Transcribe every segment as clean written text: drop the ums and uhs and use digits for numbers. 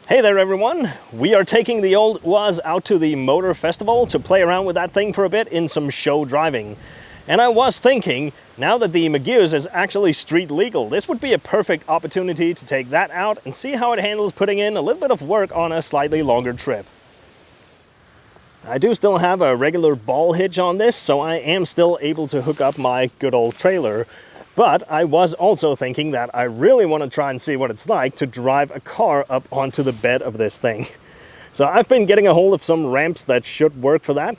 Hey there everyone! We are taking the old UAZ out to the motor festival to play around with that thing for a bit in some show driving. And I was thinking, now that the Magirus is actually street legal, this would be a perfect opportunity to take that out and see how it handles putting in a little bit of work on a slightly longer trip. I do still have a regular ball hitch on this, so I am still able to hook up my good old trailer. But I was also thinking that I really want to try and see what it's like to drive a car up onto the bed of this thing. So I've been getting a hold of some ramps that should work for that.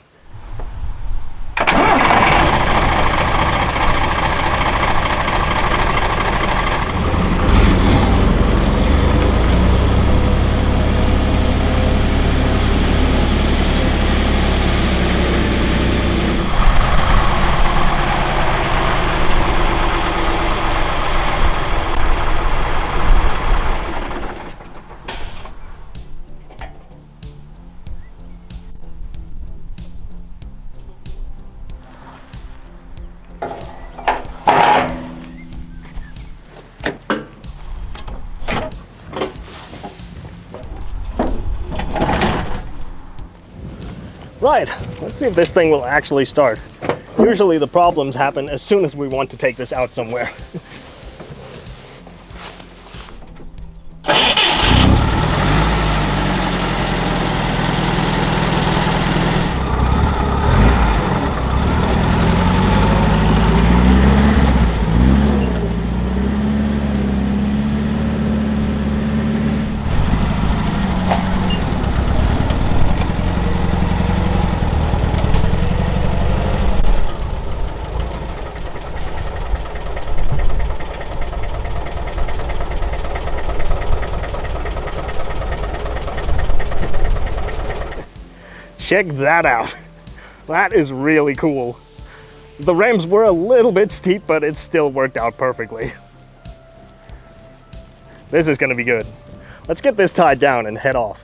Right, let's see if this thing will actually start. Usually the problems happen as soon as we want to take this out somewhere. Check that out. That is really cool. The ramps were a little bit steep, but it still worked out perfectly. This is gonna be good. Let's get this tied down and head off.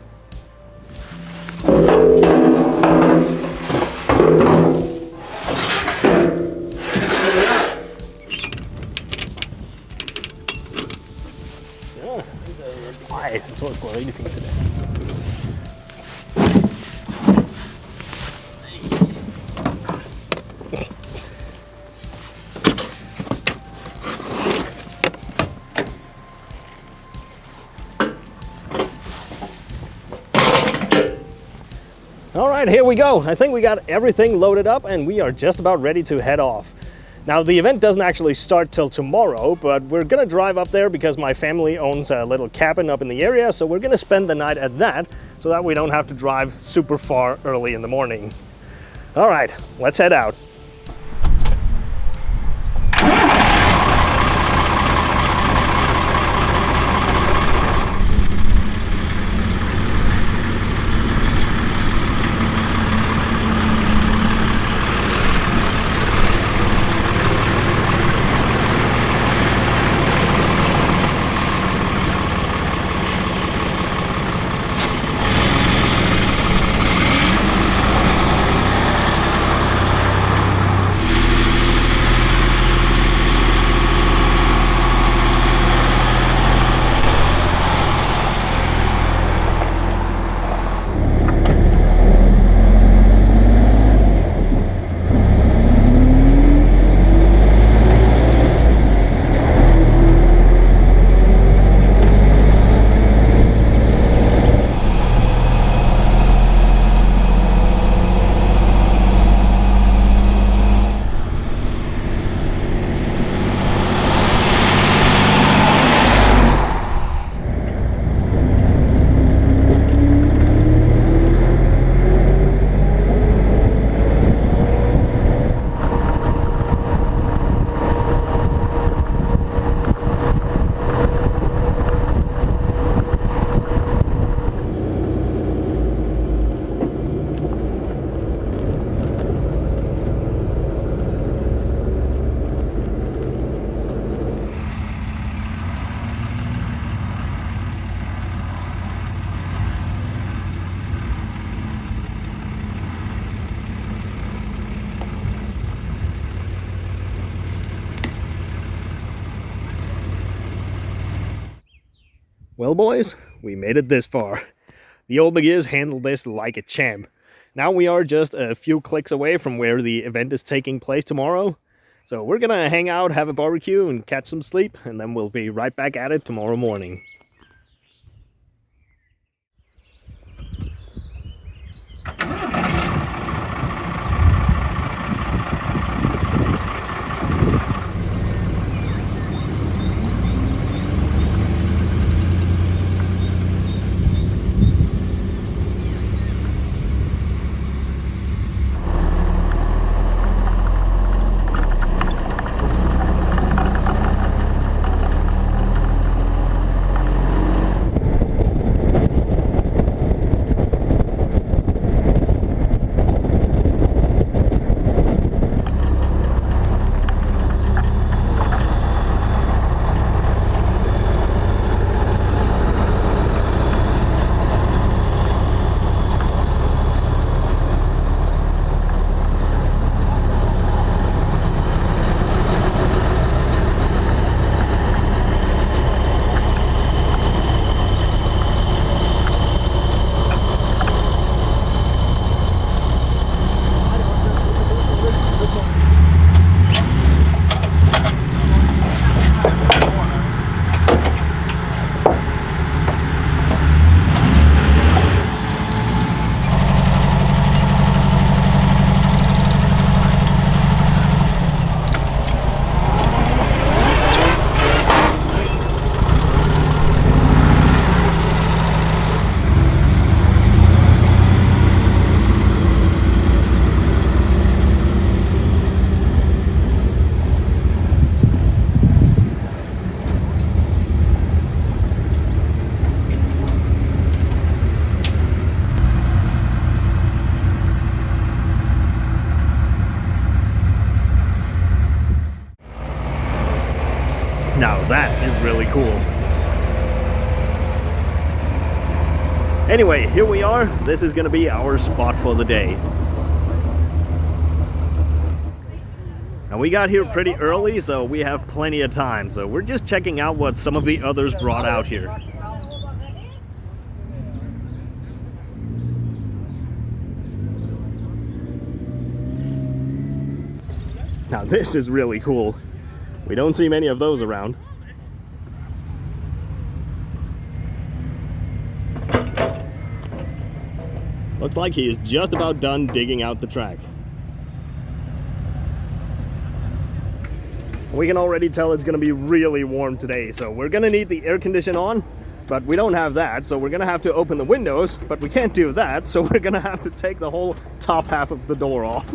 Nej, jeg tror, det skulle være rigtig fint det der. All right, here we go. I think we got everything loaded up and we are just about ready to head off. Now, the event doesn't actually start till tomorrow, but we're gonna drive up there because my family owns a little cabin up in the area, so we're gonna spend the night at that so that we don't have to drive super far early in the morning. All right, let's head out. Well, boys, we made it this far. The old Magirus handled this like a champ. Now we are just a few clicks away from where the event is taking place tomorrow. So we're gonna hang out, have a barbecue, and catch some sleep, and then we'll be right back at it tomorrow morning. Now that is really cool. Anyway, here we are. This is gonna be our spot for the day. Now we got here pretty early, so we have plenty of time. So we're just checking out what some of the others brought out here. Now this is really cool. We don't see many of those around. Looks like he is just about done digging out the track. We can already tell it's gonna be really warm today, so we're gonna need the air conditioner on, but we don't have that, so we're gonna have to open the windows, but we can't do that, so we're gonna have to take the whole top half of the door off.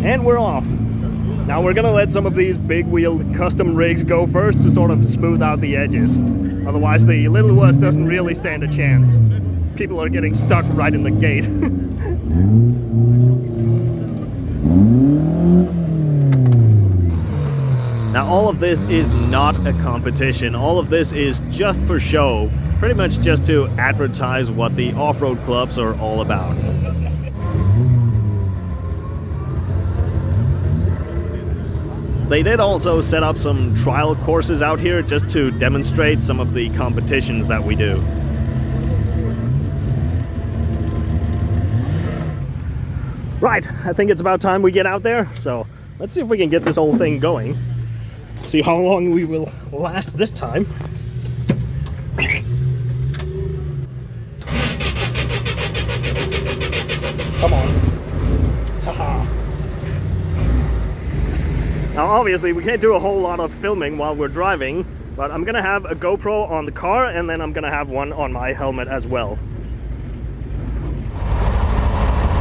And we're off. Now we're gonna let some of these big wheel custom rigs go first to sort of smooth out the edges. Otherwise the little UAZ doesn't really stand a chance. People are getting stuck right in the gate. Now all of this is not a competition. All of this is just for show. Pretty much just to advertise what the off-road clubs are all about. They did also set up some trial courses out here just to demonstrate some of the competitions that we do. Right, I think it's about time we get out there, so let's see if we can get this whole thing going. See how long we will last this time. Come on. Haha. Now obviously we can't do a whole lot of filming while we're driving, but I'm gonna have a GoPro on the car and then I'm gonna have one on my helmet as well.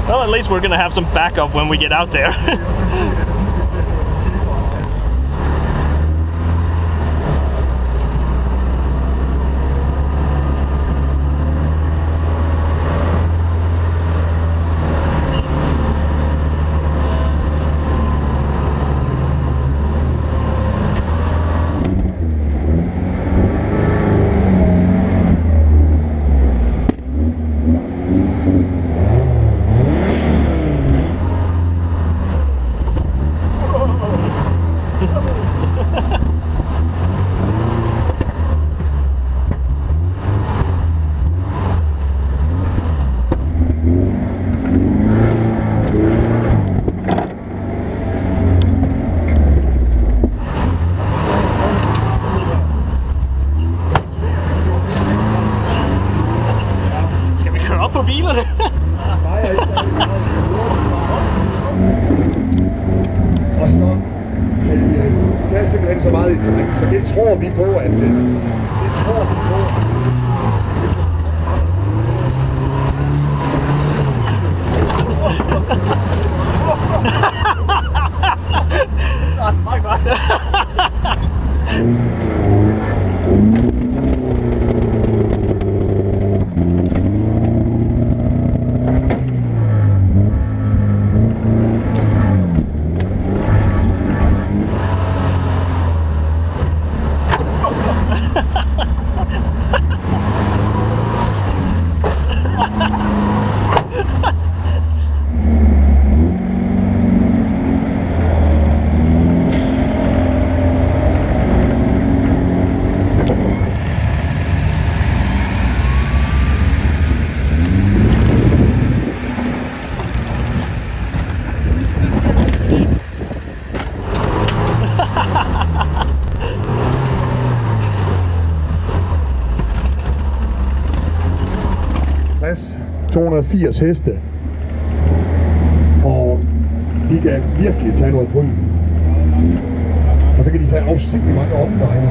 Well, at least we're gonna have some backup when we get out there. op på bilerne. Og så der er simpelthen så meget i terræn, så det tror vi på, at det tror vi på. Meget godt. Plads 280 heste, og de kan virkelig tage noget bryn. Og så kan de tage afsigtigt mange omveje.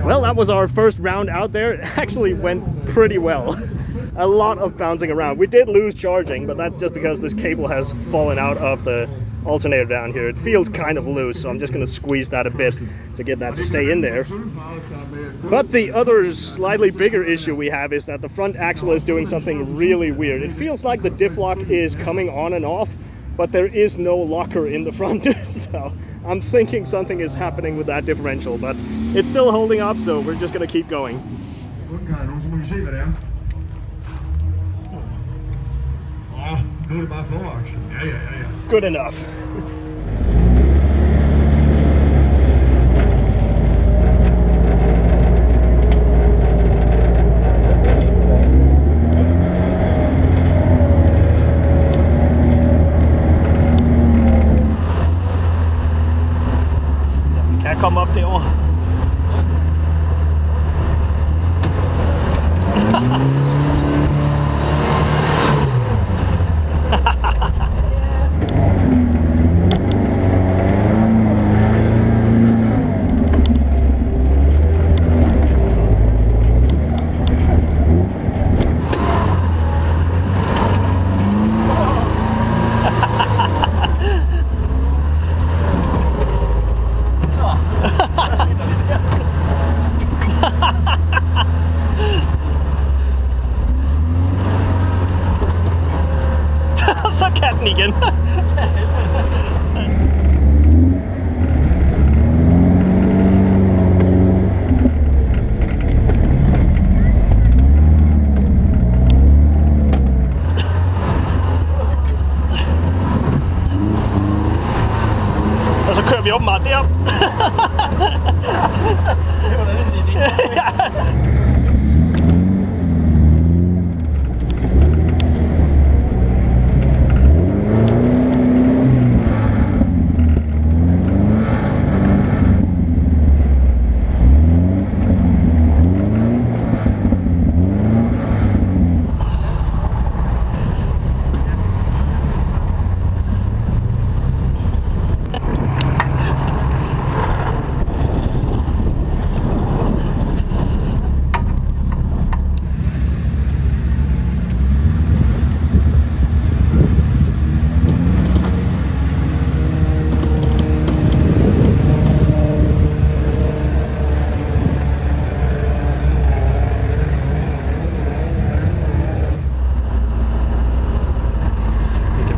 Well, that was our first round out there. It actually went pretty well. A lot of bouncing around. We did lose charging, but that's just because this cable has fallen out of the alternator down here. It feels kind of loose, so I'm just going to squeeze that a bit to get that to stay in there. But the other slightly bigger issue we have is that the front axle is doing something really weird. It feels like the diff lock is coming on and off, but there is no locker in the front. So I'm thinking something is happening with that differential, but it's still holding up, so we're just going to keep going. Good enough. Kan jeg komme op derovre? Så kan den igen. Og så kører vi åbenbart derop. Det var da en idé.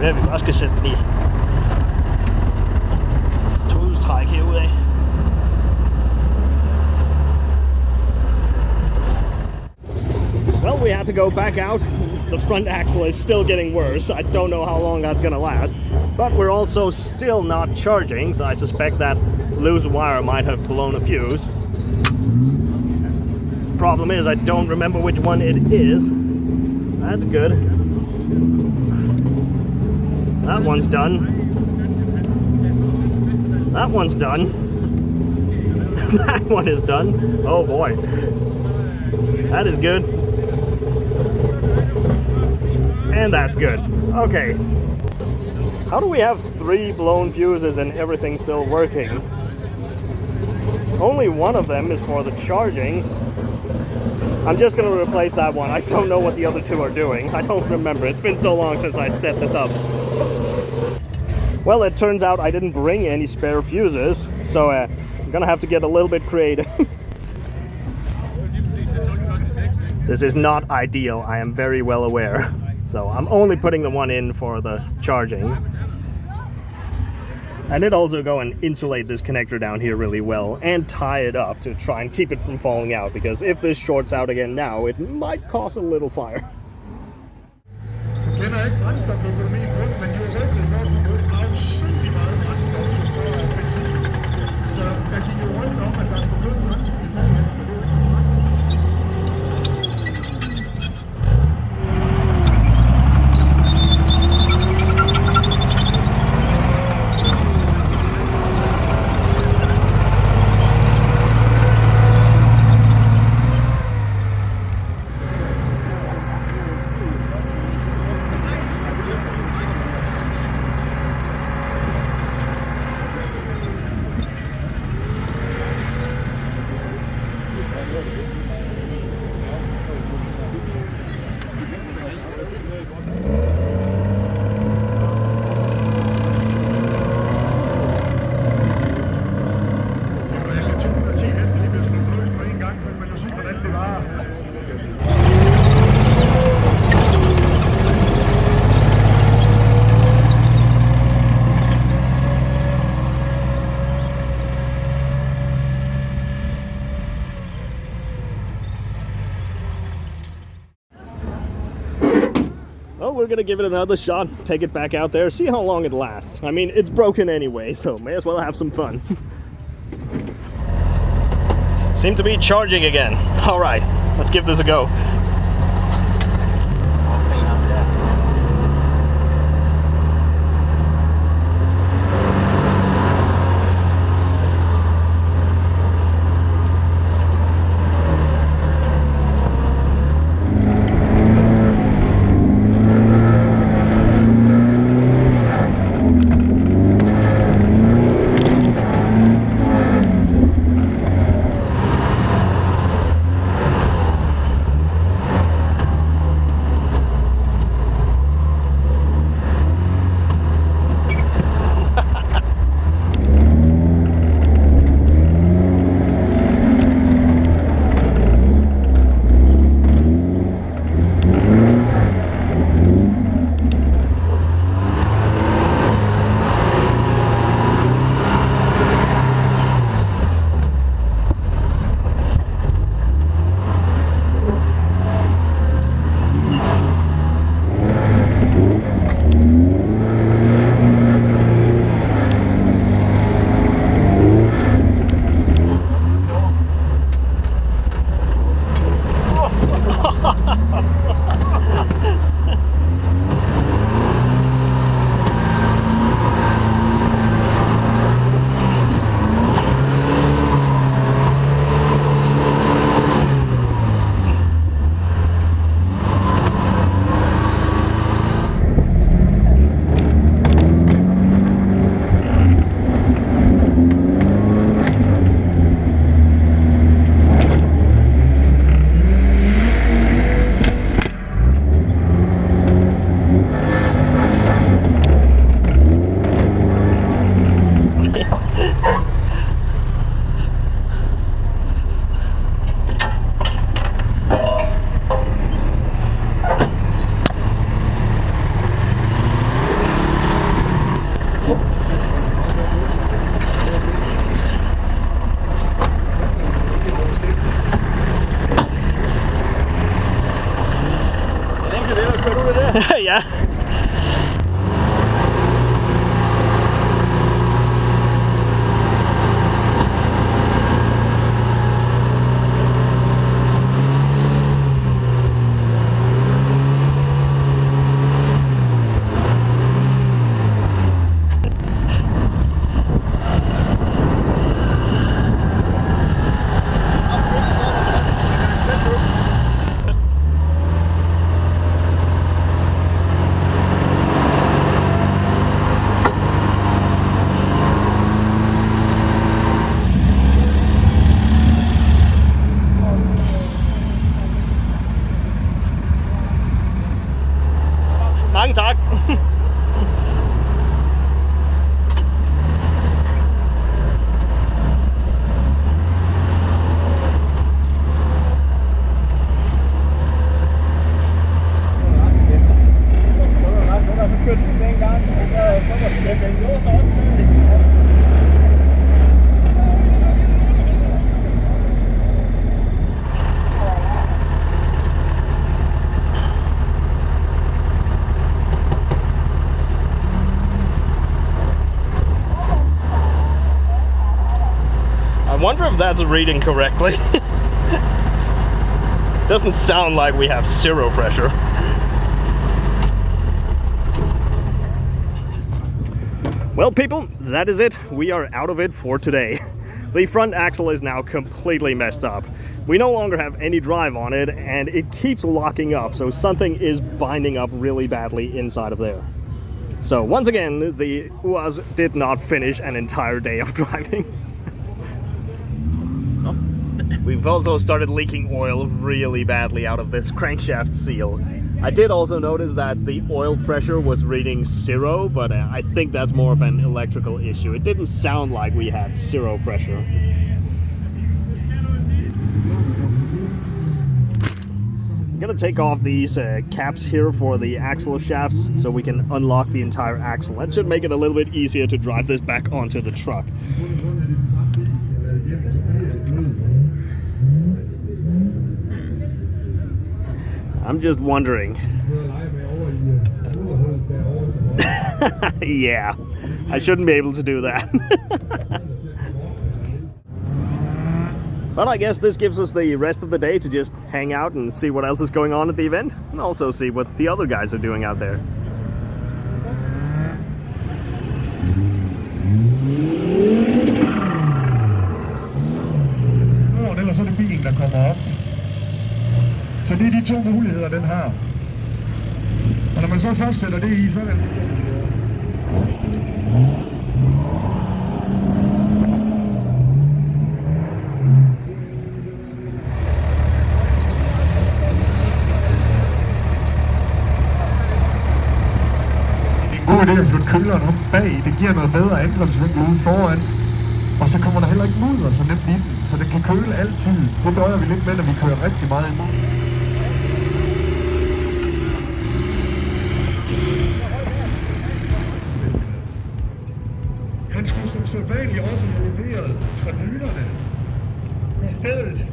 At vi bare skal sætte den i todhjulstræk herudaf. Well, we had to go back out. The front axle is still getting worse. I don't know how long that's gonna last. But we're also still not charging, so I suspect that loose wire might have blown a fuse. Problem is, I don't remember which one it is. That's good. That one's done. That one's done. That one is done. Oh boy. That is good. And that's good. Okay. How do we have 3 blown fuses and everything still working? Only one of them is for the charging. I'm just going to replace that one. I don't know what the other 2 are doing. I don't remember. It's been so long since I set this up. Well, it turns out I didn't bring any spare fuses, so I'm going to have to get a little bit creative. This is not ideal, I am very well aware. So I'm only putting the one in for the charging. I did also go and insulate this connector down here really well and tie it up to try and keep it from falling out, because if this shorts out again now, it might cause a little fire. Du kender ikke brændstoføkonomien på den, men de var virkelig for at få afsindig meget brændstof, som så er benzin. Så der gik jo rundt om, at der skulle købe tankbil på, at der blev ikke så meget. Well, we're gonna give it another shot, take it back out there, see how long it lasts. I mean, it's broken anyway, so may as well have some fun. Seem to be charging again. All right, let's give this a go. Ja. I wonder if that's reading correctly. Doesn't sound like we have zero pressure. Well people, that is it. We are out of it for today. The front axle is now completely messed up. We no longer have any drive on it and it keeps locking up, so something is binding up really badly inside of there. So once again, the UAZ did not finish an entire day of driving. We've also started leaking oil really badly out of this crankshaft seal. I did also notice that the oil pressure was reading 0, but I think that's more of an electrical issue. It didn't sound like we had 0 pressure. I'm gonna take off these caps here for the axle shafts so we can unlock the entire axle. That should make it a little bit easier to drive this back onto the truck. I'm just wondering. Yeah, I shouldn't be able to do that. But I guess this gives us the rest of the day to just hang out and see what else is going on at the event, and also see what the other guys are doing out there. Ellers så er det bilen, der kommer op. Så det er de 2 muligheder, den har. Og når man så først sætter det i, så er det... God idé at flytte køleren om bag. Det giver noget bedre angrebsvinkel ude foran. Og så kommer der heller ikke mudder så nemt i den, så den kan køle altid. Det døjer vi lidt med, når vi kører rigtig meget imod. Han skulle som sædvanligt også have leveret tranylerne i stedet.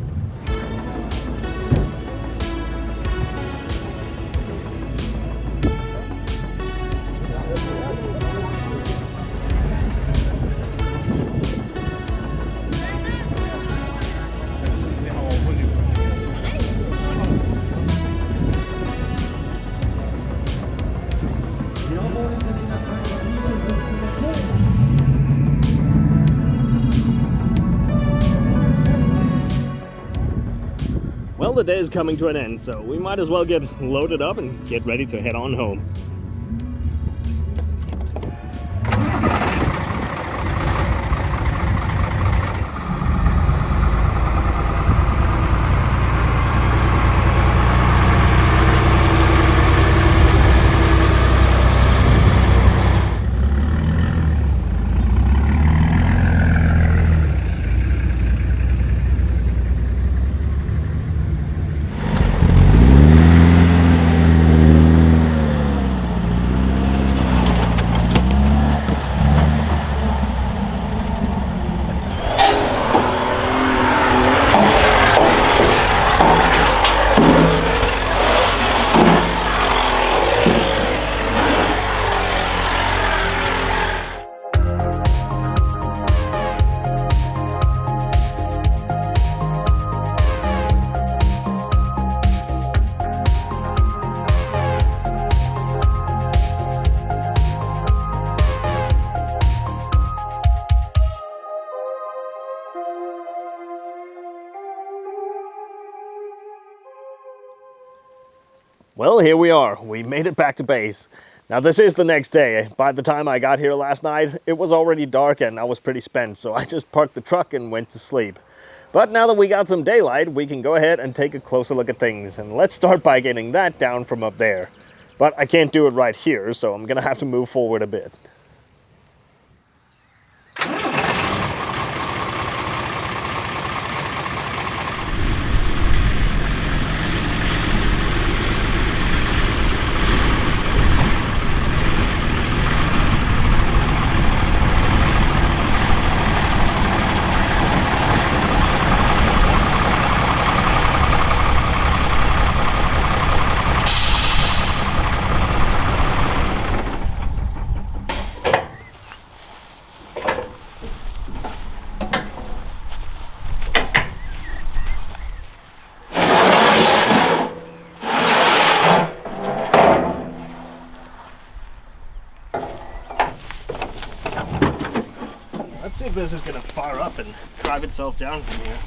Well, the day is coming to an end, so we might as well get loaded up and get ready to head on home. Well, here we are. We made it back to base. Now this is the next day. By the time I got here last night, it was already dark and I was pretty spent, so I just parked the truck and went to sleep. But now that we got some daylight, we can go ahead and take a closer look at things. And let's start by getting that down from up there. But I can't do it right here, so I'm gonna have to move forward a bit. Let's see if this is gonna fire up and drive itself down from here.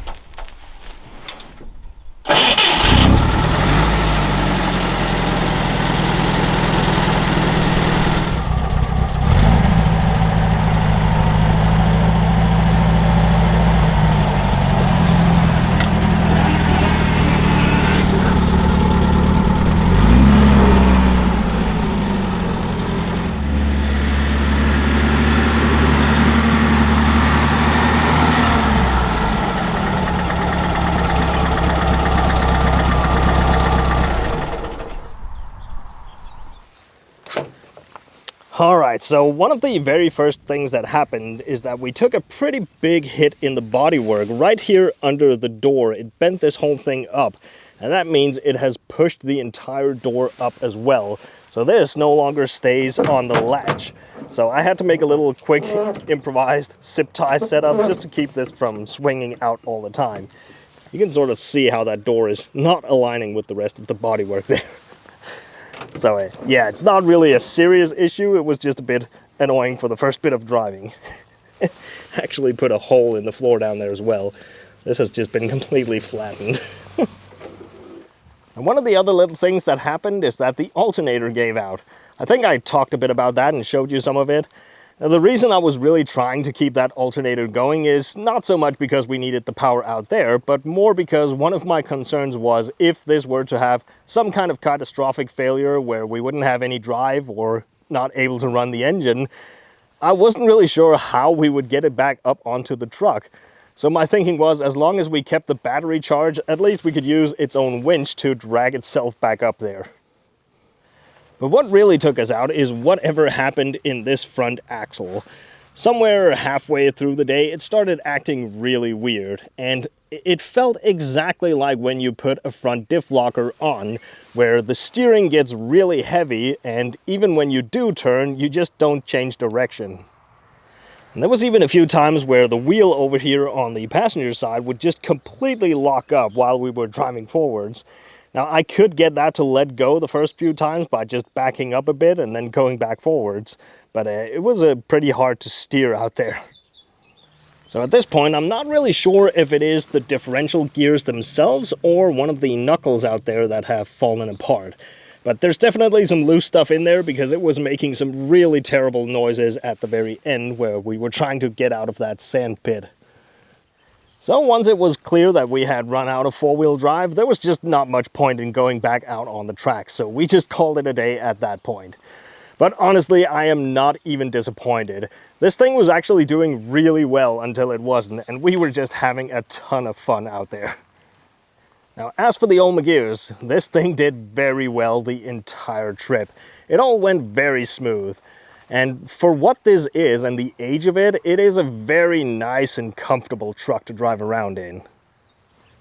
Alright, so one of the very first things that happened is that we took a pretty big hit in the bodywork right here under the door. It bent this whole thing up, and that means it has pushed the entire door up as well. So this no longer stays on the latch. So I had to make a little quick improvised zip tie setup just to keep this from swinging out all the time. You can sort of see how that door is not aligning with the rest of the bodywork there. So yeah, it's not really a serious issue, it was just a bit annoying for the first bit of driving. Actually put a hole in the floor down there as well. This has just been completely flattened. And one of the other little things that happened is that the alternator gave out. I think I talked a bit about that and showed you some of it. Now, the reason I was really trying to keep that alternator going is not so much because we needed the power out there, but more because one of my concerns was if this were to have some kind of catastrophic failure where we wouldn't have any drive or not able to run the engine, I wasn't really sure how we would get it back up onto the truck. So my thinking was, as long as we kept the battery charged, at least we could use its own winch to drag itself back up there. But what really took us out is whatever happened in this front axle. Somewhere halfway through the day, it started acting really weird, and it felt exactly like when you put a front diff locker on, where the steering gets really heavy, and even when you do turn, you just don't change direction. And there was even a few times where the wheel over here on the passenger side would just completely lock up while we were driving forwards. Now, I could get that to let go the first few times by just backing up a bit and then going back forwards, but it was pretty hard to steer out there. So at this point, I'm not really sure if it is the differential gears themselves or one of the knuckles out there that have fallen apart. But there's definitely some loose stuff in there because it was making some really terrible noises at the very end where we were trying to get out of that sand pit. So once it was clear that we had run out of four-wheel drive, there was just not much point in going back out on the track, so we just called it a day at that point. But honestly, I am not even disappointed. This thing was actually doing really well until it wasn't, and we were just having a ton of fun out there. Now, as for the old Magirus, this thing did very well the entire trip. It all went very smooth. And for what this is and the age of it, it is a very nice and comfortable truck to drive around in.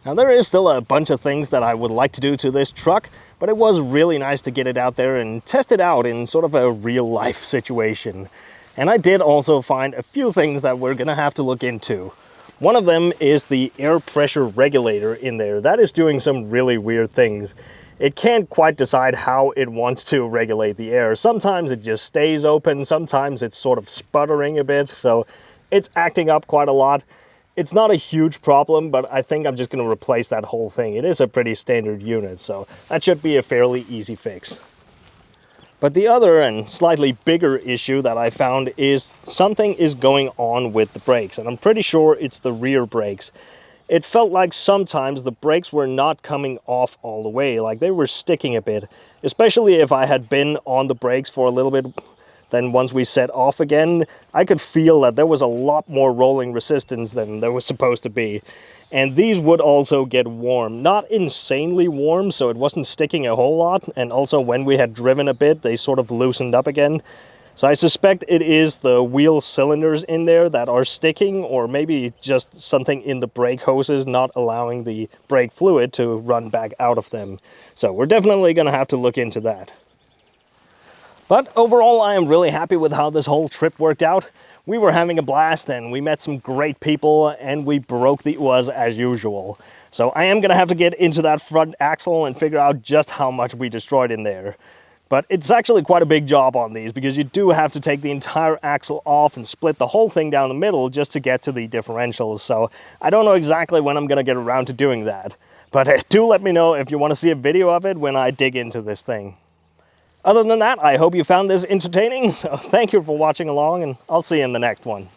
Now, there is still a bunch of things that I would like to do to this truck, but it was really nice to get it out there and test it out in sort of a real-life situation. And I did also find a few things that we're going to have to look into. One of them is the air pressure regulator in there. That is doing some really weird things. It can't quite decide how it wants to regulate the air. Sometimes it just stays open, sometimes it's sort of sputtering a bit, so it's acting up quite a lot. It's not a huge problem, but I think I'm just going to replace that whole thing. It is a pretty standard unit, so that should be a fairly easy fix. But the other and slightly bigger issue that I found is something is going on with the brakes, and I'm pretty sure it's the rear brakes. It felt like sometimes the brakes were not coming off all the way, like they were sticking a bit, especially if I had been on the brakes for a little bit. Then once we set off again, I could feel that there was a lot more rolling resistance than there was supposed to be. And these would also get warm, not insanely warm, so it wasn't sticking a whole lot, and also when we had driven a bit, they sort of loosened up again. So I suspect it is the wheel cylinders in there that are sticking, or maybe just something in the brake hoses not allowing the brake fluid to run back out of them. So we're definitely going to have to look into that. But overall, I am really happy with how this whole trip worked out. We were having a blast and we met some great people and we broke the UAZ as usual. So I am going to have to get into that front axle and figure out just how much we destroyed in there. But it's actually quite a big job on these, because you do have to take the entire axle off and split the whole thing down the middle just to get to the differentials. So I don't know exactly when I'm going to get around to doing that. But do let me know if you want to see a video of it when I dig into this thing. Other than that, I hope you found this entertaining. So thank you for watching along, and I'll see you in the next one.